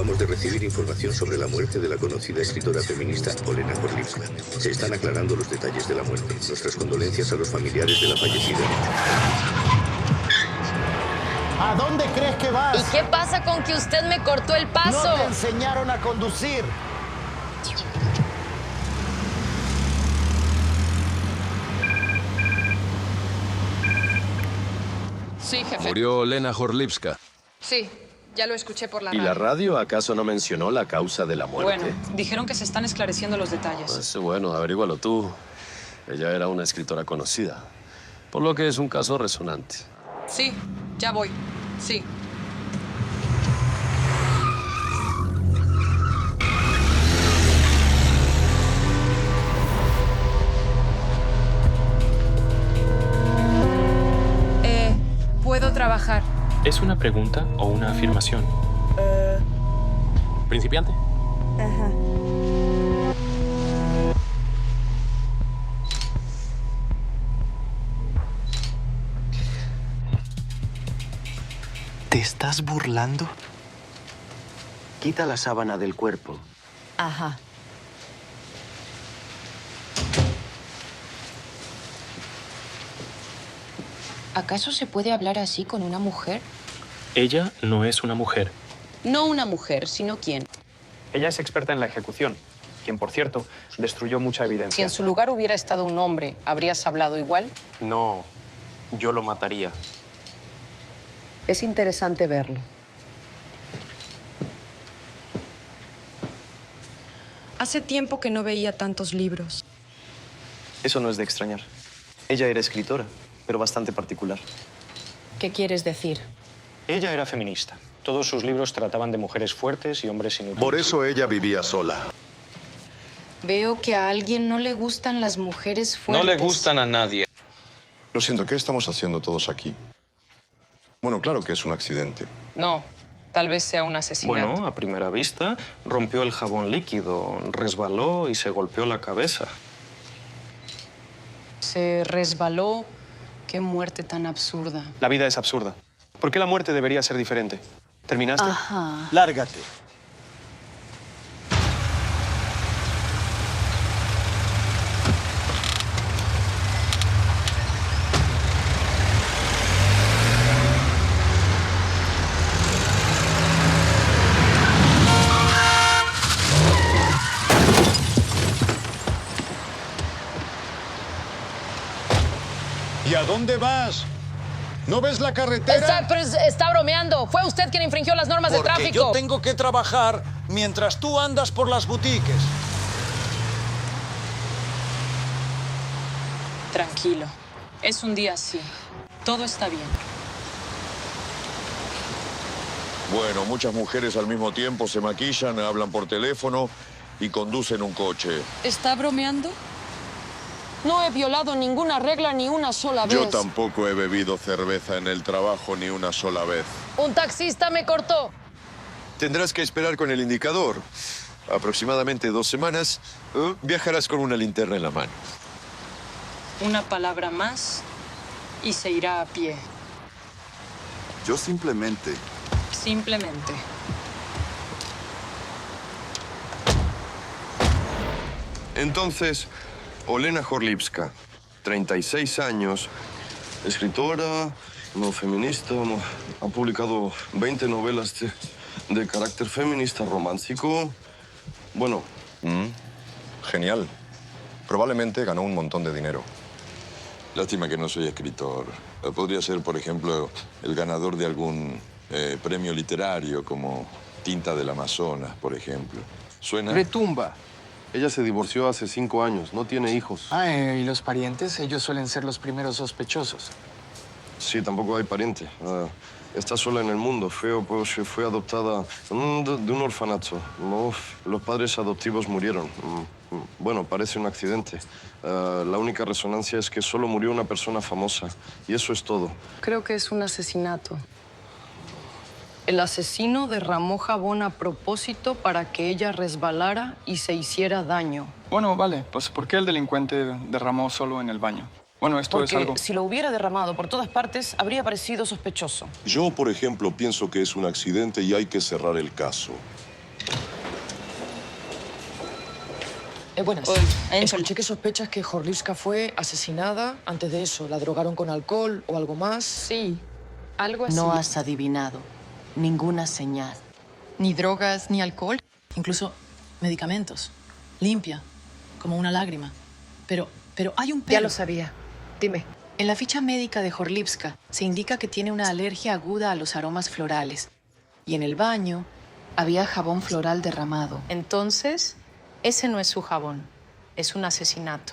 Acabamos de recibir información sobre la muerte de la conocida escritora feminista Olena Gorlivska. Se están aclarando los detalles de la muerte. Nuestras condolencias a los familiares de la fallecida. ¿A dónde crees que vas? ¿Y qué pasa con que usted me cortó el paso? No te enseñaron a conducir. Sí, jefe. Murió Olena Gorlivska. Sí, ya lo escuché por la ¿Y radio. la radio acaso no mencionó la causa de la muerte? Bueno, dijeron que se están esclareciendo los detalles. Pues bueno, averígualo tú. Ella era una escritora conocida, por lo que es un caso resonante. Sí, ya voy. Sí. Puedo trabajar. ¿Es una pregunta o una afirmación? ¿Principiante? Ajá. ¿Te estás burlando? Quita la sábana del cuerpo. Ajá. ¿Acaso se puede hablar así con una mujer? Ella no es una mujer. No una mujer, sino quién. Ella es experta en la ejecución, quien, por cierto, destruyó mucha Si evidencia. en su lugar hubiera estado un hombre, ¿habrías hablado igual? No, yo lo mataría. Es interesante verlo. Hace tiempo que no veía tantos libros. Eso no es de extrañar. Ella era escritora, pero bastante particular. ¿Qué quieres decir? Ella era feminista. Todos sus libros trataban de mujeres fuertes y hombres inútiles. Por eso ella vivía sola. Veo que a alguien no le gustan las mujeres fuertes. No le gustan a nadie. Lo siento, ¿qué estamos haciendo todos aquí? Bueno, claro que es un accidente. No, tal vez sea un asesinato. Bueno, a primera vista, rompió el jabón líquido, resbaló y se golpeó la cabeza. Se resbaló. Qué muerte tan absurda. La vida es absurda. ¿Por qué la muerte debería ser diferente? ¿Terminaste? Ajá. Lárgate. ¿Y a dónde vas? ¿No ves la carretera? Está bromeando. Fue usted quien infringió las normas de Porque tráfico. yo tengo que trabajar mientras tú andas por las boutiques. Tranquilo. Es un día así. Todo está bien. Bueno, muchas mujeres al mismo tiempo se maquillan, hablan por teléfono y conducen un coche. ¿Está bromeando? No he violado ninguna regla ni una sola vez. Yo tampoco he bebido cerveza en el trabajo ni una sola vez. Un taxista me cortó. Tendrás que esperar con el indicador. Aproximadamente 2 semanas, viajarás con una linterna en la mano. Una palabra más y se irá a pie. Yo simplemente... Simplemente. Entonces, Olena Gorlivska, 36 años, escritora, no feminista, ha publicado 20 novelas de carácter feminista romántico. Bueno. Genial. Probablemente ganó un montón de dinero. Lástima que no soy escritor. Podría ser, por ejemplo, el ganador de algún premio literario, como Tinta del Amazonas, por ejemplo. ¿Suena? Retumba. Ella se divorció hace 5 años, no tiene hijos. ¿Y los parientes? Ellos suelen ser los primeros sospechosos. Sí, tampoco hay pariente. Está sola en el mundo. Fue adoptada de un orfanato. Los padres adoptivos murieron. Bueno, parece un accidente. La única resonancia es que solo murió una persona famosa. Y eso es todo. Creo que es un asesinato. El asesino derramó jabón a propósito para que ella resbalara y se hiciera daño. Bueno, vale. Pues ¿por qué el delincuente derramó solo en el baño? Bueno, esto Porque es algo... si lo hubiera derramado por todas partes, habría parecido sospechoso. Yo, por ejemplo, pienso que es un accidente y hay que cerrar el caso. Buenas. Hola, Enzo. Escuché que sospechas que Jorlivska fue asesinada. Antes de eso, ¿la drogaron con alcohol o algo más? Sí, algo así. No has adivinado ninguna señal. Ni drogas, ni alcohol. Incluso medicamentos. Limpia, como una lágrima. Pero hay un pero. Ya lo sabía. Dime. En la ficha médica de Jorlivska se indica que tiene una alergia aguda a los aromas florales. Y en el baño había jabón floral derramado. Entonces, ese no es su jabón. Es un asesinato.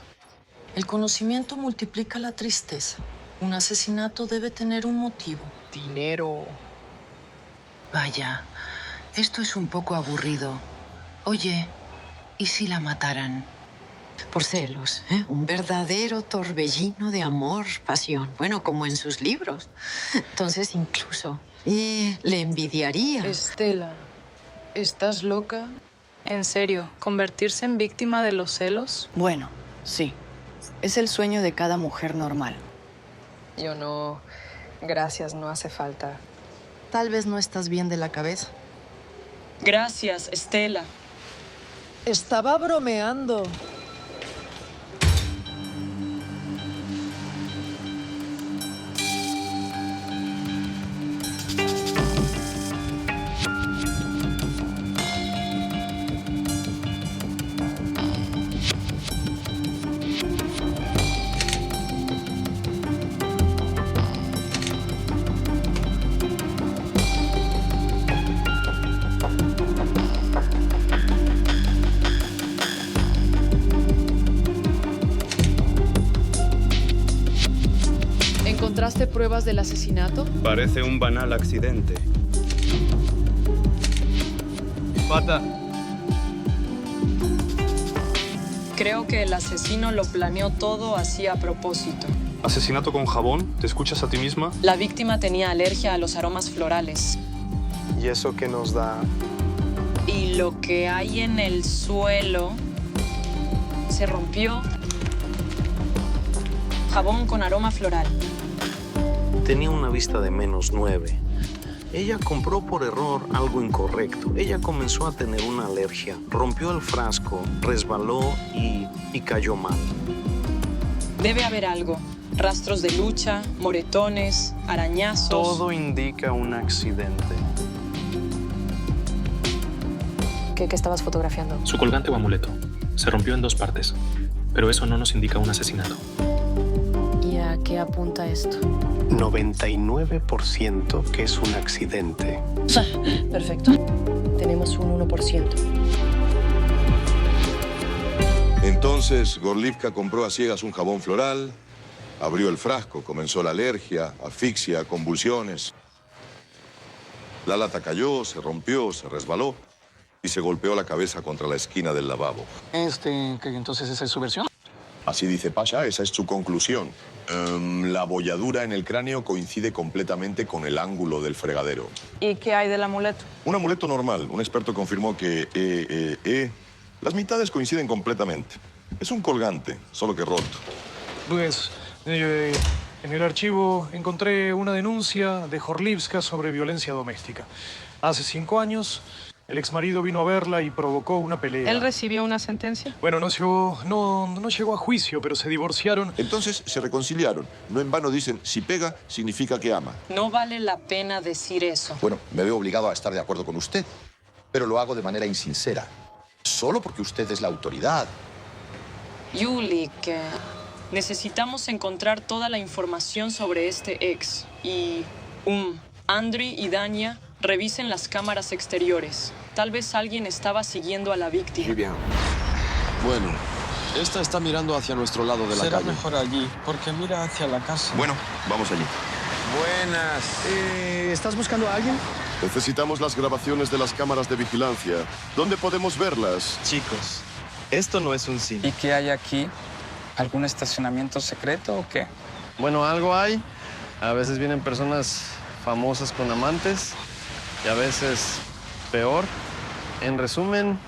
El conocimiento multiplica la tristeza. Un asesinato debe tener un motivo. Dinero. Vaya, esto es un poco aburrido. Oye, ¿y si la mataran? Por celos, ¿eh? Un verdadero torbellino de amor, pasión. Bueno, como en sus libros. Entonces, incluso le envidiaría. Estela, ¿estás loca? ¿En serio? ¿Convertirse en víctima de los celos? Bueno, sí. Es el sueño de cada mujer normal. Yo no. Gracias, no hace falta. Tal vez no estás bien de la cabeza. Gracias, Estela. Estaba bromeando. ¿Encontraste pruebas del asesinato? Parece un banal accidente. Pata. Creo que el asesino lo planeó todo así a propósito. ¿Asesinato con jabón? ¿Te escuchas a ti misma? La víctima tenía alergia a los aromas florales. ¿Y eso qué nos da? Y lo que hay en el suelo se rompió. Jabón con aroma floral. Tenía una vista de -9. Ella compró por error algo incorrecto. Ella comenzó a tener una alergia, rompió el frasco, resbaló y cayó mal. Debe haber algo. Rastros de lucha, moretones, arañazos. Todo indica un accidente. ¿Qué estabas fotografiando? Su colgante o amuleto. Se rompió en 2 partes. Pero eso no nos indica un asesinato. ¿Y a qué apunta esto? 99% que es un accidente. Perfecto. Tenemos un 1%. Entonces, Gorlivka compró a ciegas un jabón floral, abrió el frasco, comenzó la alergia, asfixia, convulsiones. La lata cayó, se rompió, se resbaló y se golpeó la cabeza contra la esquina del lavabo. Entonces esa es su versión. Así dice Pasha, esa es su conclusión. La abolladura en el cráneo coincide completamente con el ángulo del fregadero. ¿Y qué hay del amuleto? Un amuleto normal. Un experto confirmó que las mitades coinciden completamente. Es un colgante, solo que roto. Pues, en el archivo encontré una denuncia de Jorlivska sobre violencia doméstica. Hace 5 años, el exmarido vino a verla y provocó una pelea. ¿Él recibió una sentencia? Bueno, no llegó a juicio, pero se divorciaron. Entonces se reconciliaron. No en vano dicen, si pega, significa que ama. No vale la pena decir eso. Bueno, me veo obligado a estar de acuerdo con usted, pero lo hago de manera insincera. Solo porque usted es la autoridad. Yulik, necesitamos encontrar toda la información sobre este ex. Y Andriy y Dania revisen las cámaras exteriores. Tal vez alguien estaba siguiendo a la víctima. Muy bien. Bueno, esta está mirando hacia nuestro lado de la Será calle. mejor allí, porque mira hacia la casa. Bueno, vamos allí. Buenas. ¿Estás buscando a alguien? Necesitamos las grabaciones de las cámaras de vigilancia. ¿Dónde podemos verlas? Chicos, esto no es un cine. ¿Y qué hay aquí? ¿Algún estacionamiento secreto o qué? Bueno, algo hay. A veces vienen personas famosas con amantes y a veces peor. En resumen,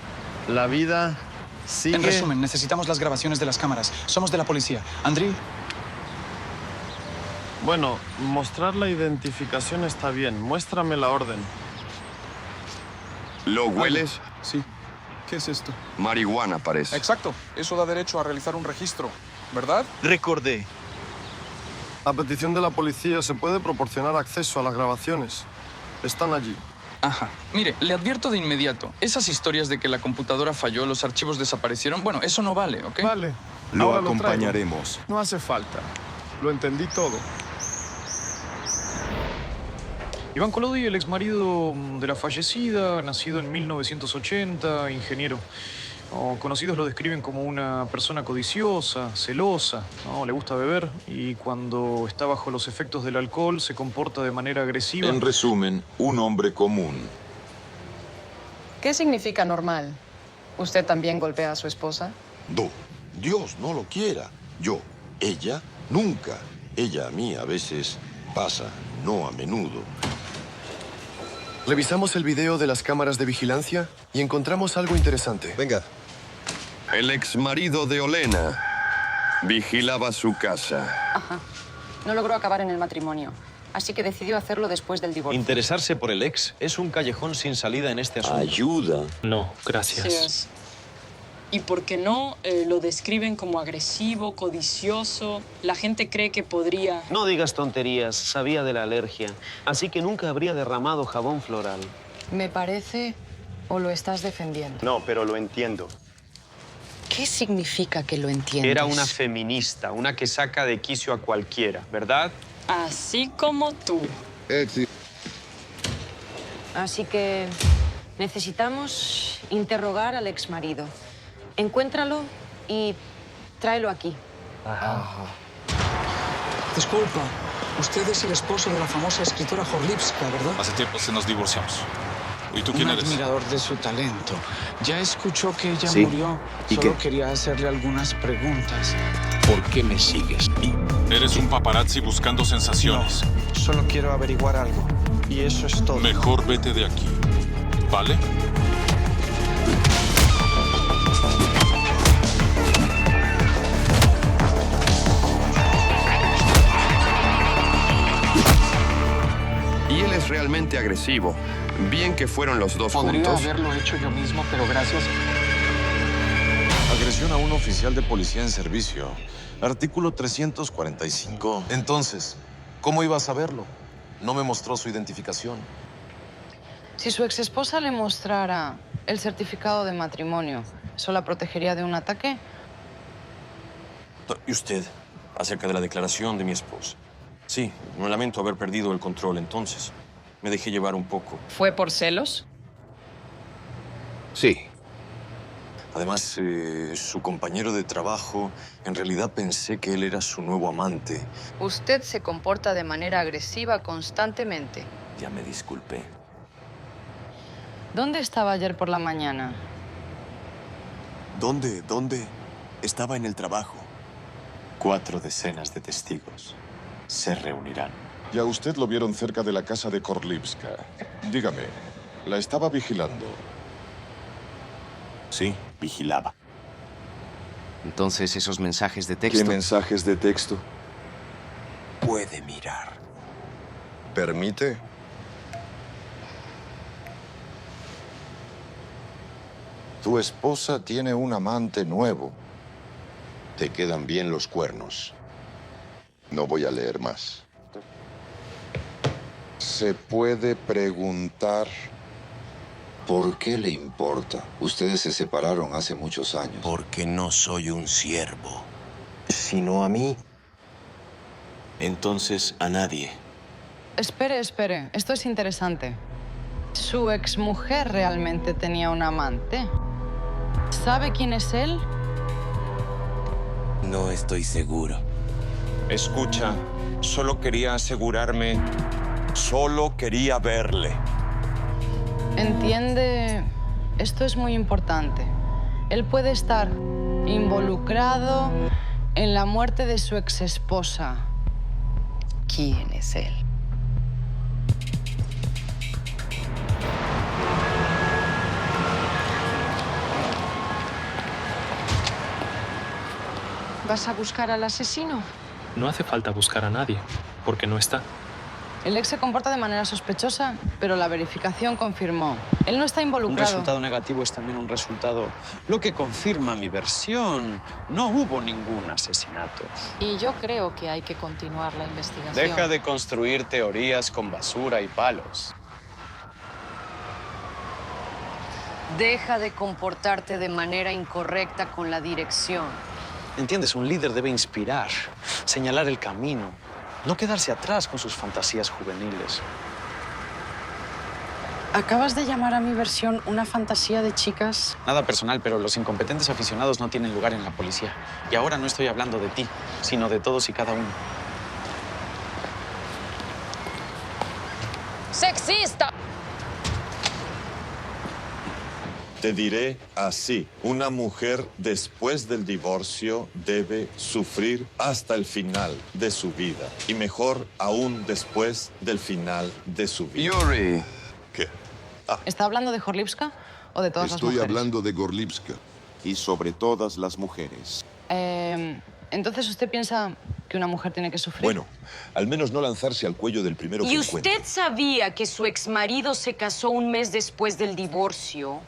la vida sigue... En resumen, necesitamos las grabaciones de las cámaras. Somos de la policía. Andriy. Bueno, mostrar la identificación está bien. Muéstrame la orden. ¿Lo hueles? Sí. ¿Qué es esto? Marihuana, parece. Exacto. Eso da derecho a realizar un registro, ¿verdad? Recordé. A petición de la policía se puede proporcionar acceso a las grabaciones. Están allí. Ajá. Mire, le advierto de inmediato. Esas historias de que la computadora falló, los archivos desaparecieron, bueno, eso no vale, ¿ok? Vale. Lo Ahora acompañaremos. No hace falta. Lo entendí todo. Iván Collodi, el exmarido de la fallecida, nacido en 1980, ingeniero. Conocidos lo describen como una persona codiciosa, celosa, le gusta beber y cuando está bajo los efectos del alcohol se comporta de manera agresiva. En resumen, un hombre común. ¿Qué significa normal? ¿Usted también golpea a su esposa? No, Dios no lo quiera. Yo, ella, nunca. Ella a mí a veces pasa, no a menudo. Revisamos el video de las cámaras de vigilancia y encontramos algo interesante. Venga. El exmarido de Olena vigilaba su casa. Ajá. No logró acabar en el matrimonio, así que decidió hacerlo después del divorcio. Interesarse por el ex es un callejón sin salida en este asunto. Ayuda. No, gracias. Sí. Y porque no lo describen como agresivo, codicioso, la gente cree que podría... No digas tonterías, sabía de la alergia, así que nunca habría derramado jabón floral. Me parece, o lo estás defendiendo. No, pero lo entiendo. ¿Qué significa que lo entiendes? Era una feminista, una que saca de quicio a cualquiera, ¿verdad? Así como tú. Así que necesitamos interrogar al exmarido. Encuéntralo y tráelo aquí. Disculpa, usted es el esposo de la famosa escritora Jorlivska, ¿verdad? Hace tiempo se nos divorciamos. ¿Y tú quién eres? Un admirador de su talento. Ya escuchó que ella Sí. murió. ¿Y Solo qué? quería hacerle algunas preguntas. ¿Por qué me sigues? Eres un paparazzi buscando sensaciones. Solo quiero averiguar algo. Y eso es todo. Mejor vete de aquí, ¿vale? Y él es realmente agresivo. Bien que fueron los dos Podría juntos. haberlo hecho yo mismo, pero gracias. Agresión a un oficial de policía en servicio. Artículo 345. Entonces, ¿cómo iba a saberlo? No me mostró su identificación. Si su exesposa le mostrara el certificado de matrimonio, ¿eso la protegería de un ataque? ¿Y usted? Acerca de la declaración de mi esposa. Sí, me lamento haber perdido el control entonces. Me dejé llevar un poco. ¿Fue por celos? Sí. Además, su compañero de trabajo, en realidad pensé que él era su nuevo amante. Usted se comporta de manera agresiva constantemente. Ya me disculpé. ¿Dónde estaba ayer por la mañana? ¿Dónde? Estaba en el trabajo. 4 decenas de testigos se reunirán. Y a usted lo vieron cerca de la casa de Jorlivska. Dígame, ¿la estaba vigilando? Sí, vigilaba. Entonces, esos mensajes de texto... ¿Qué mensajes de texto? Puede mirar. ¿Permite? Tu esposa tiene un amante nuevo. Te quedan bien los cuernos. No voy a leer más. Se puede preguntar... ¿Por qué le importa? Ustedes se separaron hace muchos años. Porque no soy un siervo. Sino a mí. Entonces a nadie. Espere. Esto es interesante. ¿Su exmujer realmente tenía un amante? ¿Sabe quién es él? No estoy seguro. Escucha, solo quería asegurarme. Solo quería verle. Entiende, esto es muy importante. Él puede estar involucrado en la muerte de su exesposa. ¿Quién es él? ¿Vas a buscar al asesino? No hace falta buscar a nadie, porque no está. El ex se comporta de manera sospechosa, pero la verificación confirmó. Él no está Un involucrado. resultado negativo es también un resultado, lo que confirma mi versión. No hubo ningún asesinato. Y yo creo que hay que continuar la investigación. Deja de construir teorías con basura y palos. Deja de comportarte de manera incorrecta con la dirección. ¿Entiendes? Un líder debe inspirar, señalar el camino, no quedarse atrás con sus fantasías juveniles. ¿Acabas de llamar a mi versión una fantasía de chicas? Nada personal, pero los incompetentes aficionados no tienen lugar en la policía. Y ahora no estoy hablando de ti, sino de todos y cada uno. ¡Sexista! Te diré así, una mujer después del divorcio debe sufrir hasta el final de su vida. Y mejor aún después del final de su vida. Yuri. ¿Qué? ¿Está hablando de Jorlivska o de todas las mujeres? Estoy hablando de Gorlivska. Y sobre todas las mujeres. Entonces, ¿usted piensa que una mujer tiene que sufrir? Bueno, al menos no lanzarse al cuello del primero que ¿Y encuentre. usted sabía que su exmarido se casó un mes después del divorcio?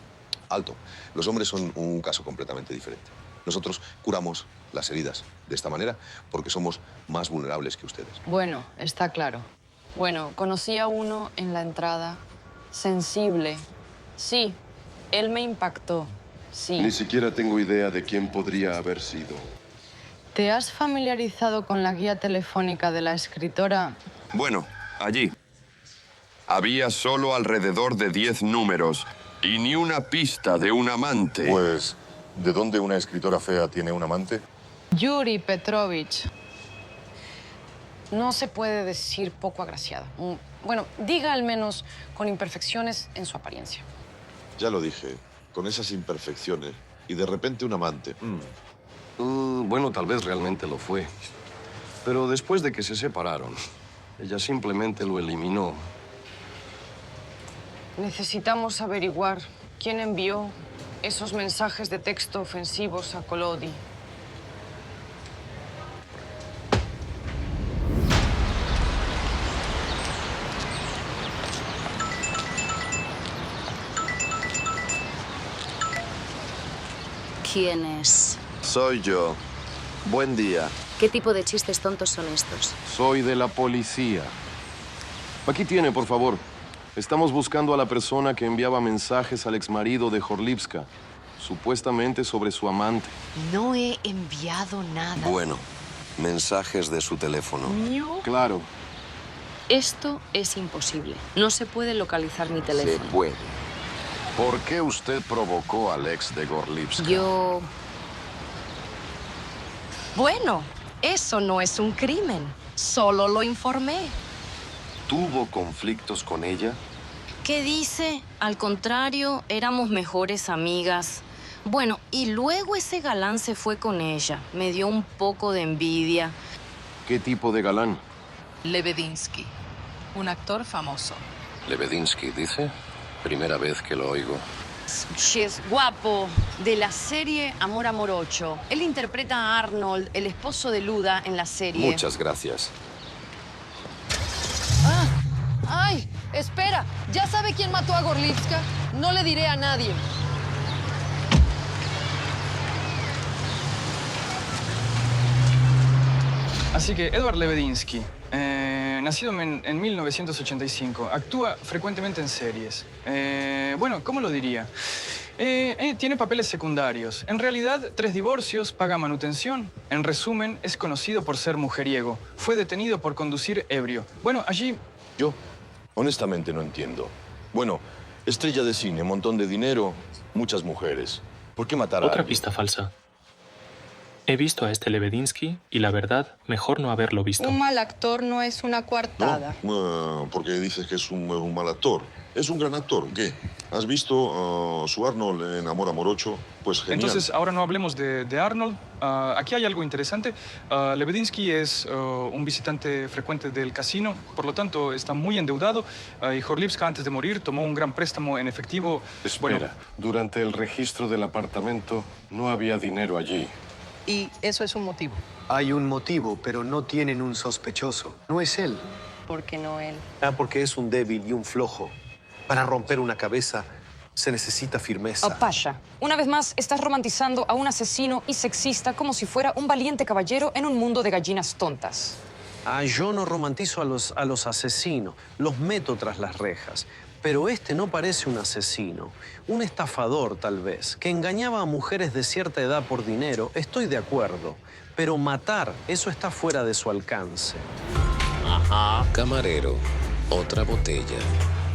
Alto. Los hombres son un caso completamente diferente. Nosotros curamos las heridas de esta manera porque somos más vulnerables que ustedes. Bueno, está claro. Bueno, conocí a uno en la entrada, sensible. Sí, él me impactó, sí. Ni siquiera tengo idea de quién podría haber sido. ¿Te has familiarizado con la guía telefónica de la escritora? Bueno, allí. Había solo alrededor de 10 números y ni una pista de un amante. Pues, ¿de dónde una escritora fea tiene un amante? Yuri Petrovich. No se puede decir poco agraciado. Bueno, diga al menos con imperfecciones en su apariencia. Ya lo dije, con esas imperfecciones y de repente un amante. Bueno, tal vez realmente lo fue. Pero después de que se separaron, ella simplemente lo eliminó. Necesitamos averiguar quién envió esos mensajes de texto ofensivos a Kolodi. ¿Quién es? Soy yo. Buen día. ¿Qué tipo de chistes tontos son estos? Soy de la policía. Aquí tiene, por favor. Estamos buscando a la persona que enviaba mensajes al exmarido de Jorlivska, supuestamente sobre su amante. No he enviado nada. Bueno, mensajes de su teléfono. ¿No? Claro. Esto es imposible. No se puede localizar mi teléfono. Se puede. ¿Por qué usted provocó al ex de Gorlivska? Yo... Bueno, eso no es un crimen. Solo lo informé. ¿Tuvo conflictos con ella? ¿Qué dice? Al contrario, éramos mejores amigas. Bueno, y luego ese galán se fue con ella. Me dio un poco de envidia. ¿Qué tipo de galán? Lebedinsky, un actor famoso. Lebedinsky, dice. Primera vez que lo oigo. Sí, es guapo. De la serie Amor Amor 8. Él interpreta a Arnold, el esposo de Luda, en la serie. Muchas gracias. ¡Ay! Espera. ¿Ya sabe quién mató a Gorlivska? No le diré a nadie. Así que Edward Lebedinsky, nacido en 1985, actúa frecuentemente en series. Bueno, ¿cómo lo diría? Tiene papeles secundarios. En realidad, 3 divorcios, paga manutención. En resumen, es conocido por ser mujeriego. Fue detenido por conducir ebrio. Bueno, allí... Yo, honestamente, no entiendo. Bueno, estrella de cine, montón de dinero, muchas mujeres. ¿Por qué matar a Otra alguien? pista falsa. He visto a este Lebedinsky y la verdad, mejor no haberlo visto. Un mal actor no es una coartada. Porque dices que es un mal actor. Es un gran actor. ¿Qué? ¿Has visto su Arnold en Amor Amor 8? Pues genial. Entonces, ahora no hablemos de Arnold. Aquí hay algo interesante. Lebedinsky es un visitante frecuente del casino, por lo tanto, está muy endeudado. Y Jorlivska, antes de morir, tomó un gran préstamo en efectivo. Espera, durante el registro del apartamento no había dinero allí. Y eso es un motivo. Hay un motivo, pero no tienen un sospechoso. No es él. ¿Por qué no él? Porque es un débil y un flojo. Para romper una cabeza se necesita firmeza. Oh, Pasha, una vez más estás romantizando a un asesino y sexista como si fuera un valiente caballero en un mundo de gallinas tontas. Yo no romantizo a los asesinos, los meto tras las rejas. Pero este no parece un asesino, un estafador tal vez, que engañaba a mujeres de cierta edad por dinero, estoy de acuerdo. Pero matar, eso está fuera de su alcance. Ajá. Camarero, otra botella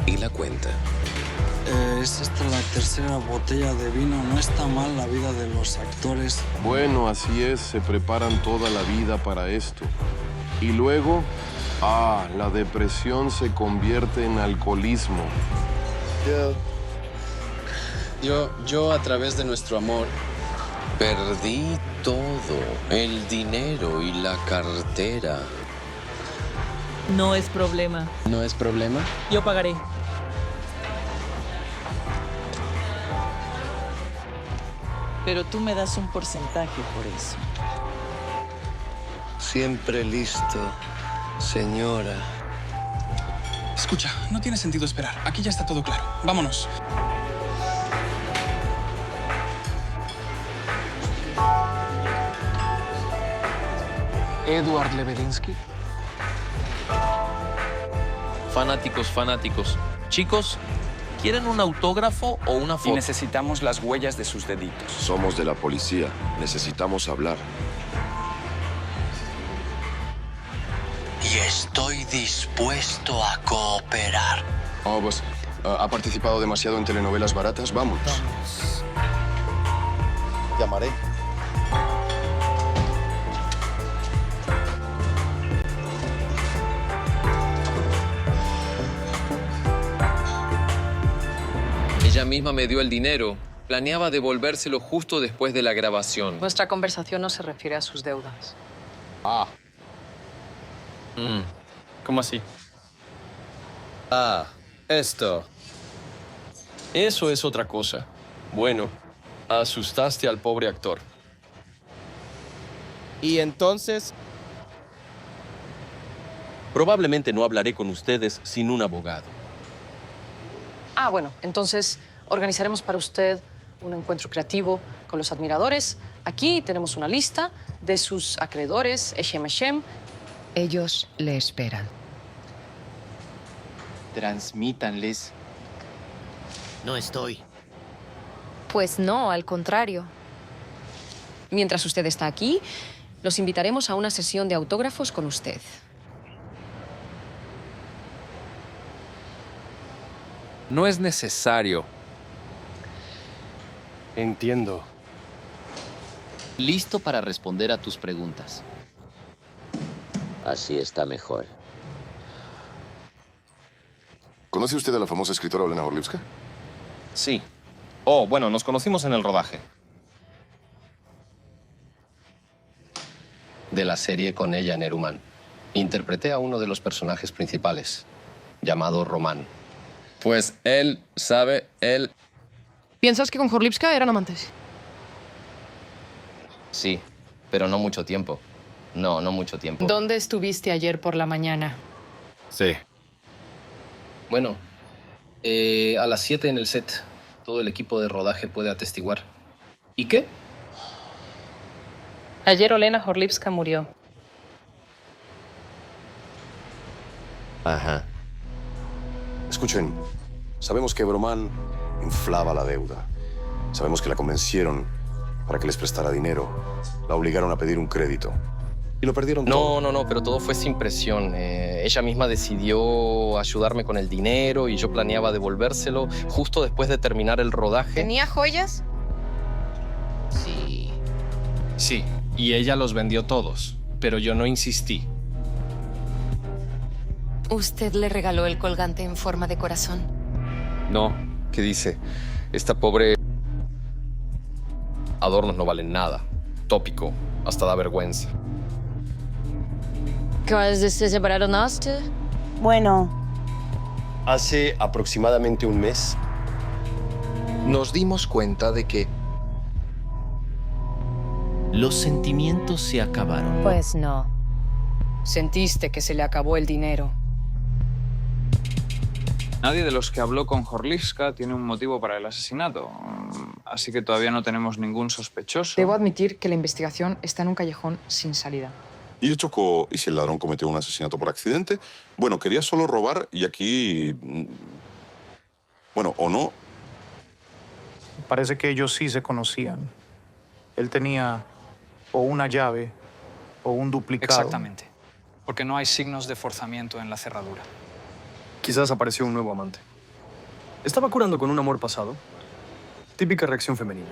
y la cuenta. Es esta la tercera botella de vino. No está mal la vida de los actores. Bueno, así es, se preparan toda la vida para esto. Y luego, la depresión se convierte en alcoholismo. Yo a través de nuestro amor perdí todo, el dinero y la cartera. No es problema. ¿No es problema? Yo pagaré. Pero tú me das un porcentaje por eso. Siempre listo, señora. Escucha, no tiene sentido esperar. Aquí ya está todo claro. Vámonos. Edward Lebedinsky. Fanáticos. Chicos, ¿quieren un autógrafo o una foto? Y necesitamos las huellas de sus deditos. Somos de la policía. Necesitamos hablar. Y estoy dispuesto a cooperar. Pues ha participado demasiado en telenovelas baratas. Vámonos. Llamaré. Ella misma me dio el dinero. Planeaba devolvérselo justo después de la grabación. Nuestra conversación no se refiere a sus deudas. ¿Cómo así? Esto. Eso es otra cosa. Bueno, asustaste al pobre actor. ¿Y entonces? Probablemente no hablaré con ustedes sin un abogado. Bueno, entonces organizaremos para usted un encuentro creativo con los admiradores. Aquí tenemos una lista de sus acreedores, Eshem. Ellos le esperan. Transmítanles. No estoy. Pues no, al contrario. Mientras usted está aquí, los invitaremos a una sesión de autógrafos con usted. No es necesario. Entiendo. Listo para responder a tus preguntas. Así está mejor. ¿Conoce usted a la famosa escritora Olena Gorlivska? Sí. Bueno, nos conocimos en el rodaje. De la serie con ella, Neruman. Interpreté a uno de los personajes principales, llamado Román. Pues él sabe, ¿Piensas que con Gorlivska eran amantes? Sí, pero no mucho tiempo. No mucho tiempo. ¿Dónde estuviste ayer por la mañana? Sí. Bueno, a las 7 en el set. Todo el equipo de rodaje puede atestiguar. ¿Y qué? Ayer Olena Gorlivska murió. Ajá. Escuchen, sabemos que Bromán inflaba la deuda. Sabemos que la convencieron para que les prestara dinero. La obligaron a pedir un crédito. Y lo perdieron todo. No, pero todo fue sin presión. Ella misma decidió ayudarme con el dinero y yo planeaba devolvérselo justo después de terminar el rodaje. ¿Tenía joyas? Sí, y ella los vendió todos, pero yo no insistí. ¿Usted le regaló el colgante en forma de corazón? No, ¿qué dice? Esta pobre... Adornos no valen nada. Tópico, hasta da vergüenza. ¿Qué se separaron hasta? Bueno. Hace aproximadamente un mes nos dimos cuenta de que Los sentimientos se acabaron. Pues no. Sentiste que se le acabó el dinero. Nadie de los que habló con Horlivska tiene un motivo para el asesinato, así que todavía no tenemos ningún sospechoso. Debo admitir que la investigación está en un callejón sin salida. ¿Y el Chocó? ¿Y si el ladrón cometió un asesinato por accidente? Bueno, quería solo robar y aquí... Bueno, o no. Parece que ellos sí se conocían. Él tenía o una llave o un duplicado. Exactamente. Porque no hay signos de forzamiento en la cerradura. Quizás apareció un nuevo amante. Estaba curando con un amor pasado. Típica reacción femenina.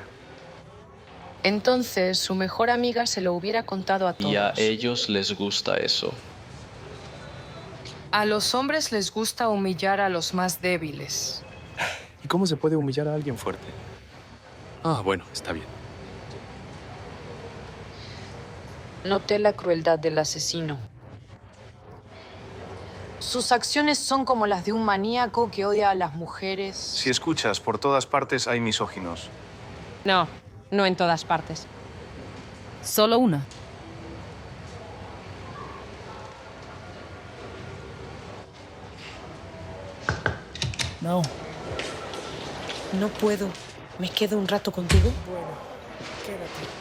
Entonces, su mejor amiga se lo hubiera contado a todos. Y a ellos les gusta eso. A los hombres les gusta humillar a los más débiles. ¿Y cómo se puede humillar a alguien fuerte? Ah, bueno, está bien. Noté la crueldad del asesino. Sus acciones son como las de un maníaco que odia a las mujeres. Si escuchas, por todas partes hay misóginos. No, no en todas partes. Solo una. No. No puedo. ¿Me quedo un rato contigo? Bueno, quédate.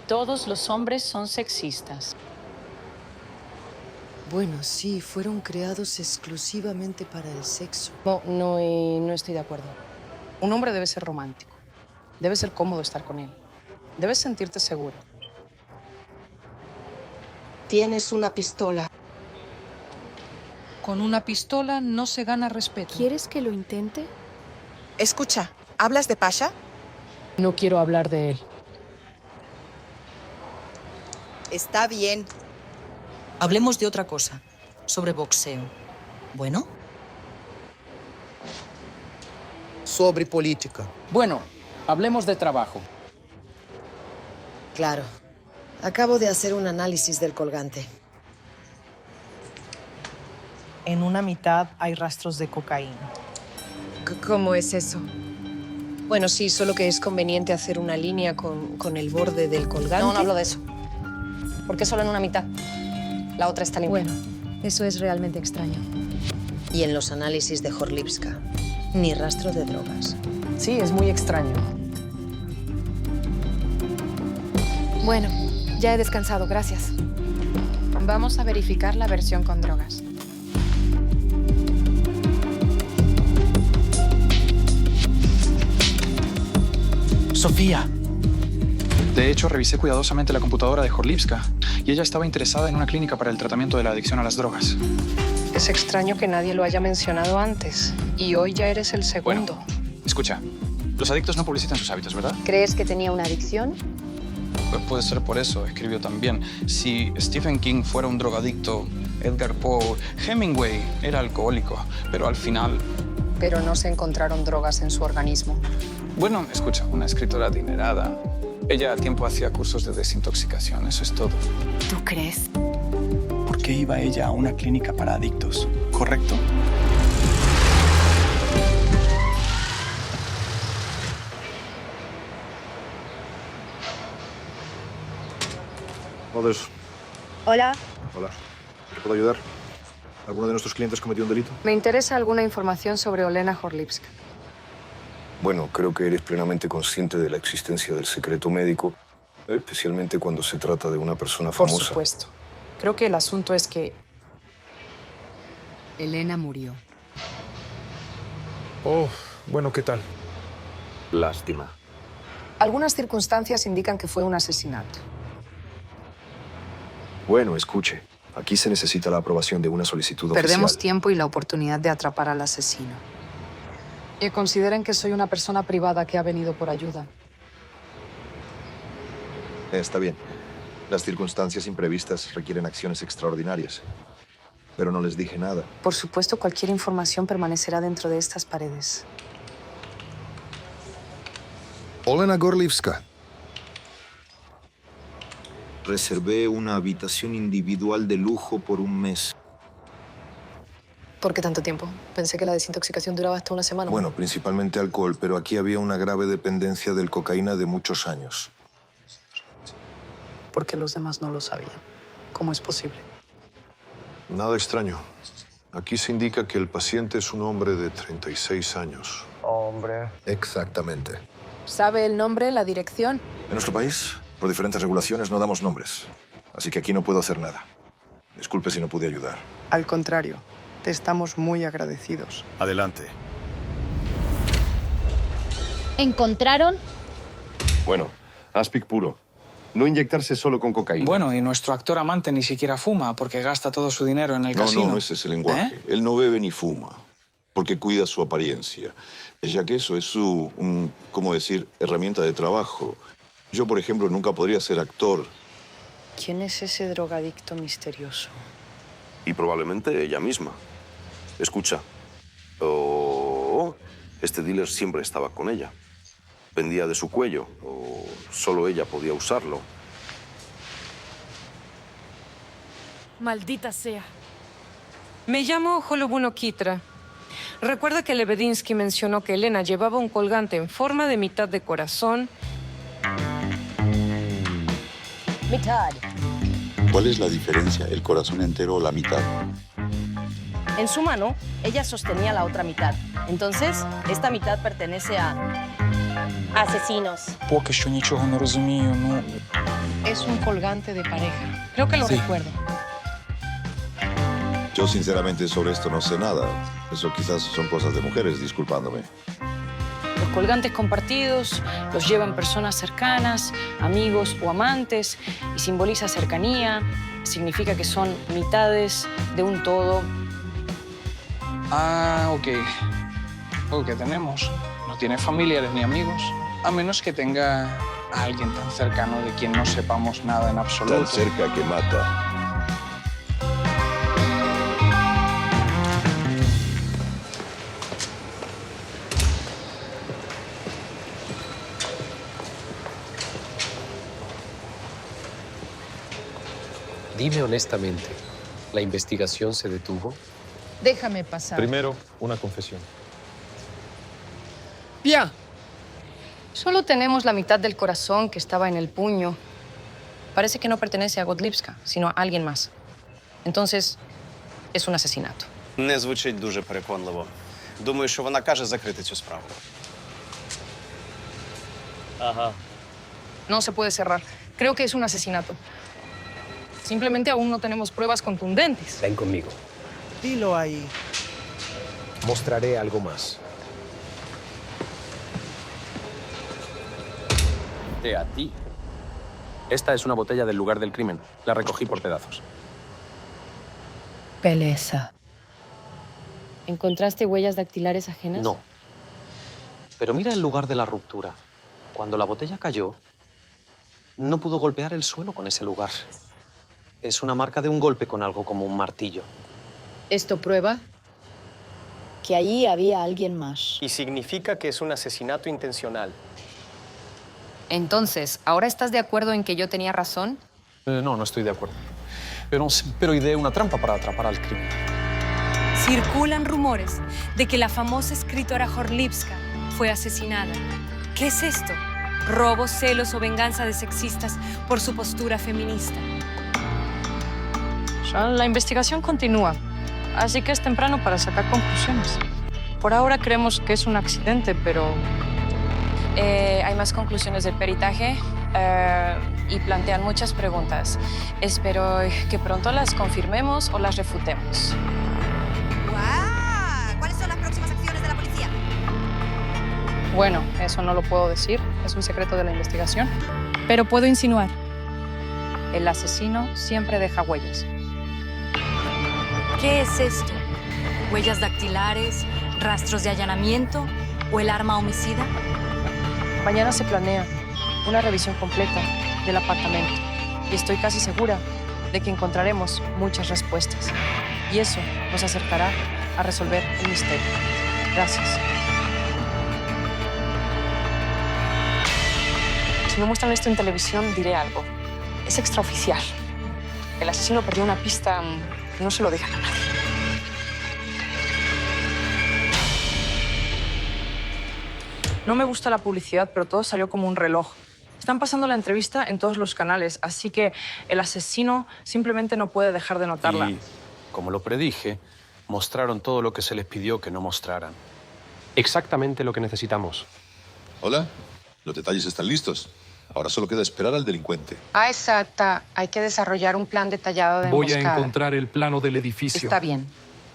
Todos los hombres son sexistas. Bueno, sí, fueron creados exclusivamente para el sexo. No estoy de acuerdo. Un hombre debe ser romántico. Debe ser cómodo estar con él. Debes sentirte seguro. Tienes una pistola. Con una pistola no se gana respeto. ¿Quieres que lo intente? Escucha, ¿hablas de Pasha? No quiero hablar de él. Está bien. Hablemos de otra cosa, sobre boxeo. ¿Bueno? Sobre política. Bueno, hablemos de trabajo. Claro. Acabo de hacer un análisis del colgante. En una mitad hay rastros de cocaína. ¿Cómo es eso? Bueno, sí, solo que es conveniente hacer una línea con el borde del colgante. No hablo de eso. ¿Por qué solo en una mitad? La otra está limpia. Bueno, eso es realmente extraño. Y en los análisis de Horlivska, ni rastro de drogas. Sí, es muy extraño. Bueno, ya he descansado, gracias. Vamos a verificar la versión con drogas. Sofía. De hecho, revisé cuidadosamente la computadora de Horlivska y ella estaba interesada en una clínica para el tratamiento de la adicción a las drogas. Es extraño que nadie lo haya mencionado antes. Y hoy ya eres el segundo. Bueno, escucha. Los adictos no publicitan sus hábitos, ¿verdad? ¿Crees que tenía una adicción? Pues puede ser por eso, escribió también. Si Stephen King fuera un drogadicto, Edgar Poe, Hemingway era alcohólico, pero al final... Pero no se encontraron drogas en su organismo. Bueno, escucha, una escritora adinerada. Ella a tiempo hacía cursos de desintoxicación, eso es todo. ¿Tú crees? ¿Por qué iba ella a una clínica para adictos? ¿Correcto? Mothers. Hola. Hola. ¿Te puedo ayudar? ¿Alguno de nuestros clientes cometió un delito? Me interesa alguna información sobre Olena Horlivska. Bueno, creo que eres plenamente consciente de la existencia del secreto médico, especialmente cuando se trata de una persona famosa. Por supuesto. Creo que el asunto es que... Elena murió. Oh, bueno, ¿qué tal? Lástima. Algunas circunstancias indican que fue un asesinato. Bueno, escuche. Aquí se necesita la aprobación de una solicitud Perdemos oficial. tiempo y la oportunidad de atrapar al asesino. Y consideren que soy una persona privada que ha venido por ayuda. Está bien. Las circunstancias imprevistas requieren acciones extraordinarias. Pero no les dije nada. Por supuesto, cualquier información permanecerá dentro de estas paredes. Olena Gorlivska. Reservé una habitación individual de lujo por un mes. ¿Por qué tanto tiempo? Pensé que la desintoxicación duraba hasta una semana. Bueno, principalmente alcohol, pero aquí había una grave dependencia del cocaína de muchos años. Porque los demás no lo sabían. ¿Cómo es posible? Nada extraño. Aquí se indica que el paciente es un hombre de 36 años. Hombre. Exactamente. ¿Sabe el nombre, la dirección? En nuestro país, por diferentes regulaciones, no damos nombres. Así que aquí no puedo hacer nada. Disculpe si no pude ayudar. Al contrario, te estamos muy agradecidos. Adelante. ¿Encontraron? Bueno, aspic puro. No inyectarse solo con cocaína. Bueno, y nuestro actor amante ni siquiera fuma porque gasta todo su dinero en el casino. No, ese es el lenguaje. Él no bebe ni fuma porque cuida su apariencia. Ya que eso es su, ¿cómo decir?, herramienta de trabajo. Yo, por ejemplo, nunca podría ser actor. ¿Quién es ese drogadicto misterioso? Y probablemente ella misma. Escucha. Este dealer siempre estaba con ella. Pendía de su cuello, o solo ella podía usarlo. Maldita sea. Me llamo Holobuno Kitra. Recuerda que Lebedinsky mencionó que Elena llevaba un colgante en forma de mitad de corazón. Mitad. ¿Cuál es la diferencia, el corazón entero o la mitad? En su mano, ella sostenía la otra mitad. Entonces, esta mitad pertenece a asesinos. Поки що нічого не розумію, ну... Es un colgante de pareja. Creo que lo recuerdo. Yo, sinceramente, sobre esto no sé nada. Eso quizás son cosas de mujeres, disculpándome. Los colgantes compartidos los llevan personas cercanas, amigos o amantes, y simboliza cercanía, significa que son mitades de un todo. Ah, ok. Lo que tenemos. No tiene familiares ni amigos, a menos que tenga a alguien tan cercano de quien no sepamos nada en absoluto. Tan cerca que mata. Dime honestamente, ¿la investigación se detuvo? Déjame pasar. Primero, una confesión. Bien. Solo tenemos la mitad del corazón que estaba en el puño. Parece que no pertenece a Godlipska, sino a alguien más. Entonces, es un asesinato. Не звучить дуже переконливо. Думаю, що вона каже закрити цю справу. Ajá. No se puede cerrar. Creo que es un asesinato. Simplemente aún no tenemos pruebas contundentes. Ven conmigo. Dilo ahí. Mostraré algo más. A ti. Esta es una botella del lugar del crimen. La recogí por pedazos. Beleza. ¿Encontraste huellas dactilares ajenas? No. Pero mira el lugar de la ruptura. Cuando la botella cayó, no pudo golpear el suelo con ese lugar. Es una marca de un golpe con algo como un martillo. Esto prueba que allí había alguien más. Y significa que es un asesinato intencional. Entonces, ¿ahora estás de acuerdo en que yo tenía razón? No, no estoy de acuerdo. Pero ideé una trampa para atrapar al criminal. Circulan rumores de que la famosa escritora Horlipska fue asesinada. ¿Qué es esto? ¿Robos, celos o venganza de sexistas por su postura feminista? La investigación continúa, así que es temprano para sacar conclusiones. Por ahora creemos que es un accidente, pero... hay más conclusiones del peritaje y plantean muchas preguntas. Espero que pronto las confirmemos o las refutemos. ¡Guau! ¿Cuáles son las próximas acciones de la policía? Bueno, eso no lo puedo decir, es un secreto de la investigación. Pero puedo insinuar. El asesino siempre deja huellas. ¿Qué es esto? ¿Huellas dactilares? ¿Rastros de allanamiento? ¿O el arma homicida? Mañana se planea una revisión completa del apartamento y estoy casi segura de que encontraremos muchas respuestas. Y eso nos acercará a resolver el misterio. Gracias. Si me muestran esto en televisión, diré algo. Es extraoficial. El asesino perdió una pista y no se lo dejan a nadie. No me gusta la publicidad, pero todo salió como un reloj. Están pasando la entrevista en todos los canales, así que el asesino simplemente no puede dejar de notarla. Y, como lo predije, mostraron todo lo que se les pidió que no mostraran. Exactamente lo que necesitamos. Hola, los detalles están listos. Ahora solo queda esperar al delincuente. Ah, exacta. Hay que desarrollar un plan detallado de Voy a emboscada. encontrar el plano del edificio. Está bien.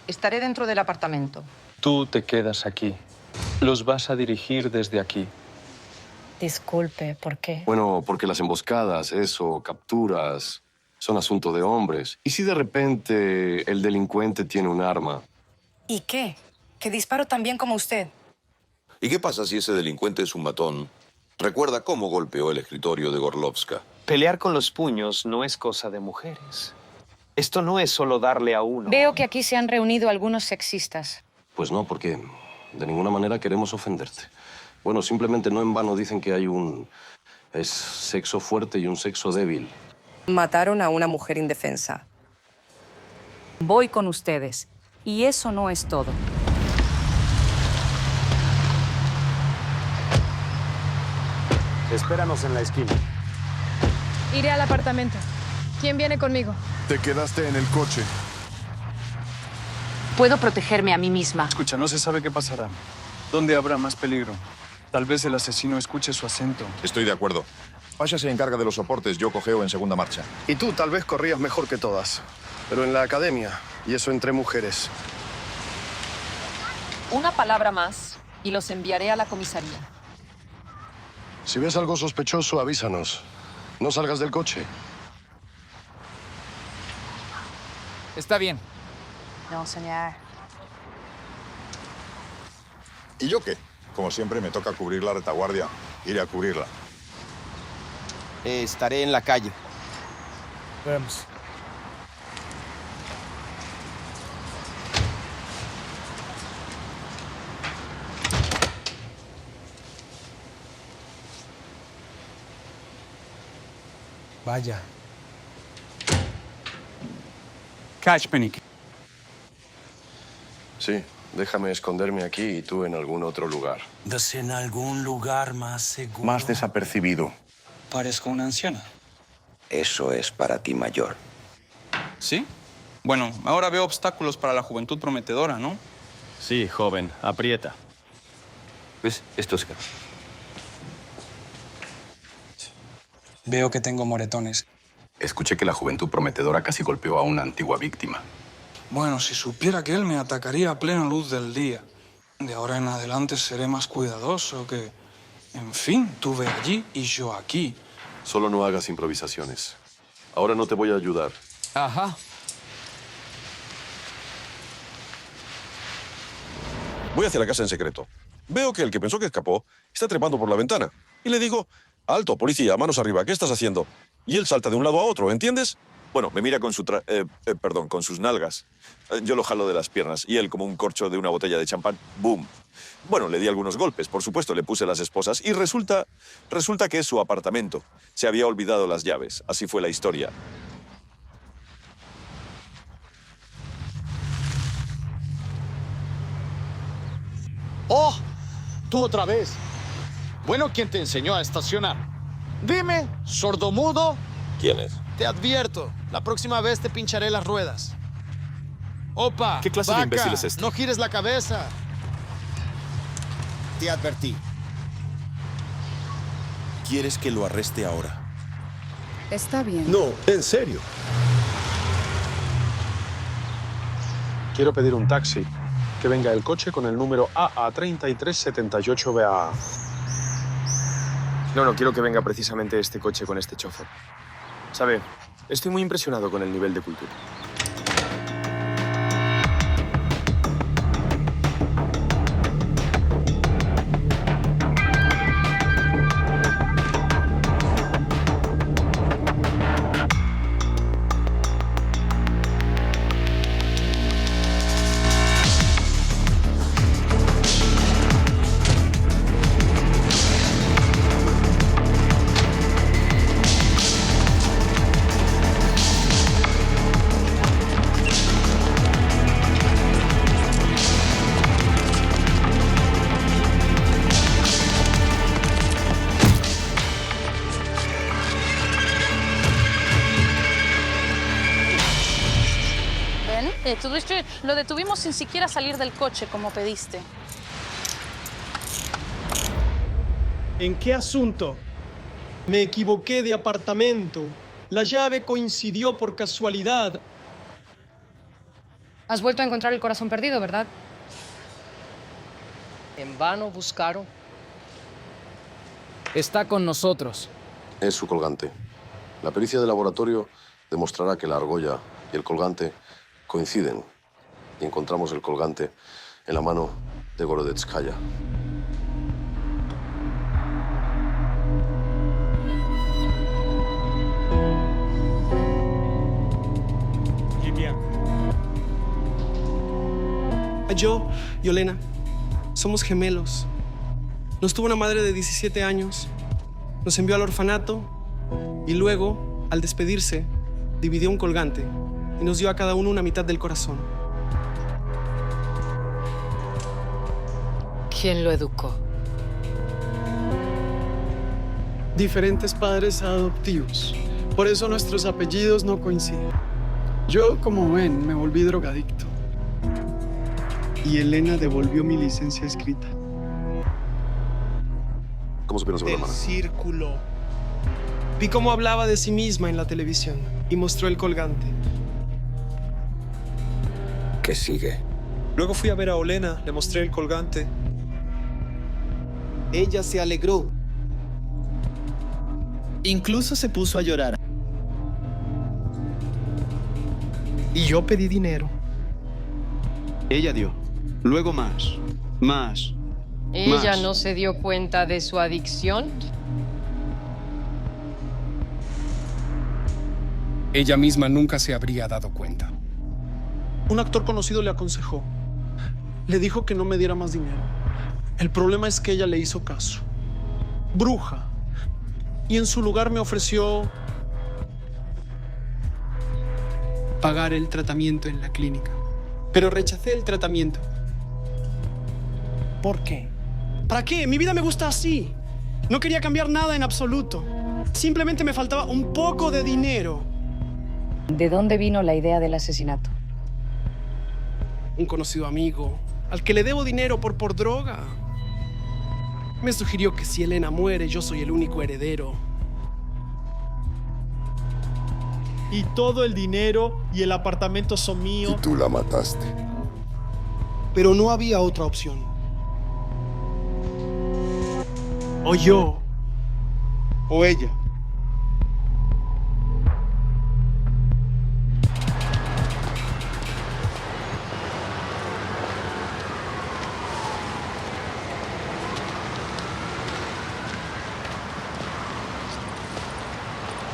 Estaré dentro del apartamento. Tú te quedas aquí. Los vas a dirigir desde aquí. Disculpe, ¿por qué? Bueno, porque las emboscadas, capturas, son asunto de hombres. ¿Y si de repente el delincuente tiene un arma? ¿Y qué? Que disparo tan bien como usted. ¿Y qué pasa si ese delincuente es un matón? Recuerda cómo golpeó el escritorio de Gorlovska. Pelear con los puños no es cosa de mujeres. Esto no es solo darle a uno. Veo que aquí se han reunido algunos sexistas. Pues no, porque de ninguna manera queremos ofenderte. Bueno, simplemente no en vano dicen que hay un sexo fuerte y un sexo débil. Mataron a una mujer indefensa. Voy con ustedes. Y eso no es todo. Espéranos en la esquina. Iré al apartamento. ¿Quién viene conmigo? Te quedaste en el coche. Puedo protegerme a mí misma. Escucha, no se sabe qué pasará. ¿Dónde habrá más peligro? Tal vez el asesino escuche su acento. Estoy de acuerdo. Pasha se encarga de los soportes, yo cojeo en segunda marcha. Y tú tal vez corrías mejor que todas, pero en la academia, y eso entre mujeres. Una palabra más y los enviaré a la comisaría. Si ves algo sospechoso, avísanos. No salgas del coche. Está bien. No, señor. ¿Y yo qué? Como siempre, me toca cubrir la retaguardia. Iré a cubrirla. Estaré en la calle. Vemos. Vaya. Kachpenik. Sí, déjame esconderme aquí y tú en algún otro lugar. En algún lugar más seguro. Más desapercibido. Parezco una anciana. Eso es para ti mayor. ¿Sí? Bueno, ahora veo obstáculos para la juventud prometedora, ¿no? Sí, joven, aprieta. ¿Ves? Esto es... Veo que tengo moretones. Escuché que la juventud prometedora casi golpeó a una antigua víctima. Bueno, si supiera que él me atacaría a plena luz del día. De ahora en adelante seré más cuidadoso que... En fin, tú ve allí y yo aquí. Solo no hagas improvisaciones. Ahora no te voy a ayudar. Ajá. Voy hacia la casa en secreto. Veo que el que pensó que escapó está trepando por la ventana. Y le digo, alto, policía, manos arriba, ¿qué estás haciendo? Y él salta de un lado a otro, ¿entiendes? Bueno, me mira con con sus nalgas. Yo lo jalo de las piernas y él, como un corcho de una botella de champán, ¡boom! Bueno, le di algunos golpes, por supuesto, le puse las esposas y resulta que es su apartamento. Se había olvidado las llaves. Así fue la historia. ¡Oh! ¡Tú otra vez! Bueno, ¿quién te enseñó a estacionar? Dime, sordomudo. ¿Quién es? Te advierto, la próxima vez te pincharé las ruedas. ¡Opa! ¿Qué clase de imbécil es este? No gires la cabeza. Te advertí. ¿Quieres que lo arreste ahora? Está bien. No, en serio. Quiero pedir un taxi. Que venga el coche con el número AA3378BA. No, quiero que venga precisamente este coche con este chofer. ¿Sabe? Estoy muy impresionado con el nivel de cultura. Todo esto lo detuvimos sin siquiera salir del coche, como pediste. ¿En qué asunto? Me equivoqué de apartamento. La llave coincidió por casualidad. Has vuelto a encontrar el corazón perdido, ¿verdad? En vano buscaron. Está con nosotros. Es su colgante. La pericia de laboratorio demostrará que la argolla y el colgante coinciden. Y encontramos el colgante en la mano de Gorodetskaya. Yo y Olena somos gemelos. Nos tuvo una madre de 17 años, nos envió al orfanato y luego, al despedirse, dividió un colgante y nos dio a cada uno una mitad del corazón. ¿Quién lo educó? Diferentes padres adoptivos. Por eso nuestros apellidos no coinciden. Yo, como ven, me volví drogadicto. Y Elena devolvió mi licencia escrita. ¿Cómo supieron sobre la hermana? Círculo. Vi cómo hablaba de sí misma en la televisión y mostró el colgante. ¿Qué sigue? Luego fui a ver a Olena, le mostré el colgante. Ella se alegró. Incluso se puso a llorar. Y yo pedí dinero. Ella dio. Luego más. ¿Ella no se dio cuenta de su adicción? Ella misma nunca se habría dado cuenta. Un actor conocido le aconsejó. Le dijo que no me diera más dinero. El problema es que ella le hizo caso. Bruja. Y en su lugar me ofreció pagar el tratamiento en la clínica. Pero rechacé el tratamiento. ¿Por qué? ¿Para qué? Mi vida me gusta así. No quería cambiar nada en absoluto. Simplemente me faltaba un poco de dinero. ¿De dónde vino la idea del asesinato? Un conocido amigo, al que le debo dinero por droga. Me sugirió que si Elena muere, yo soy el único heredero. Y todo el dinero y el apartamento son míos. Y tú la mataste. Pero no había otra opción. O yo, o ella.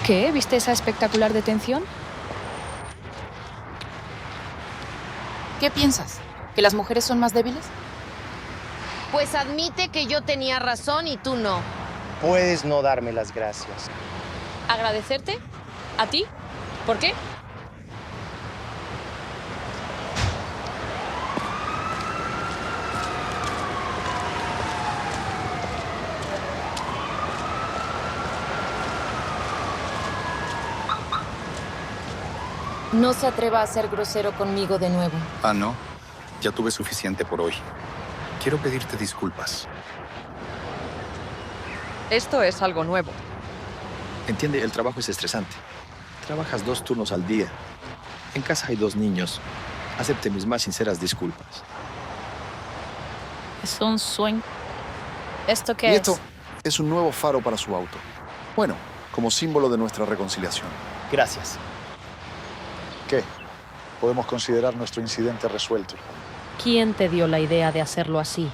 ¿Qué? ¿Viste esa espectacular detención? ¿Qué piensas? ¿Que las mujeres son más débiles? Pues admite que yo tenía razón y tú no. Puedes no darme las gracias. ¿Agradecerte? ¿A ti? ¿Por qué? No se atreva a ser grosero conmigo de nuevo. Ah, no. Ya tuve suficiente por hoy. Quiero pedirte disculpas. Esto es algo nuevo. Entiende, el trabajo es estresante. Trabajas 2 turnos al día. En casa hay 2 niños. Acepte mis más sinceras disculpas. Es un sueño. ¿Esto qué Y es? esto es un nuevo faro para su auto. Bueno, como símbolo de nuestra reconciliación. Gracias. ¿Qué? Podemos considerar nuestro incidente resuelto. ¿Quién te dio la idea de hacerlo así?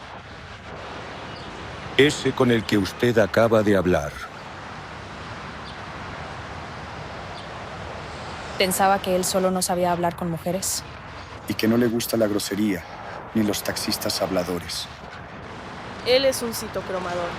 Ese con el que usted acaba de hablar. Pensaba que él solo no sabía hablar con mujeres. Y que no le gusta la grosería, ni los taxistas habladores. Él es un citocromador.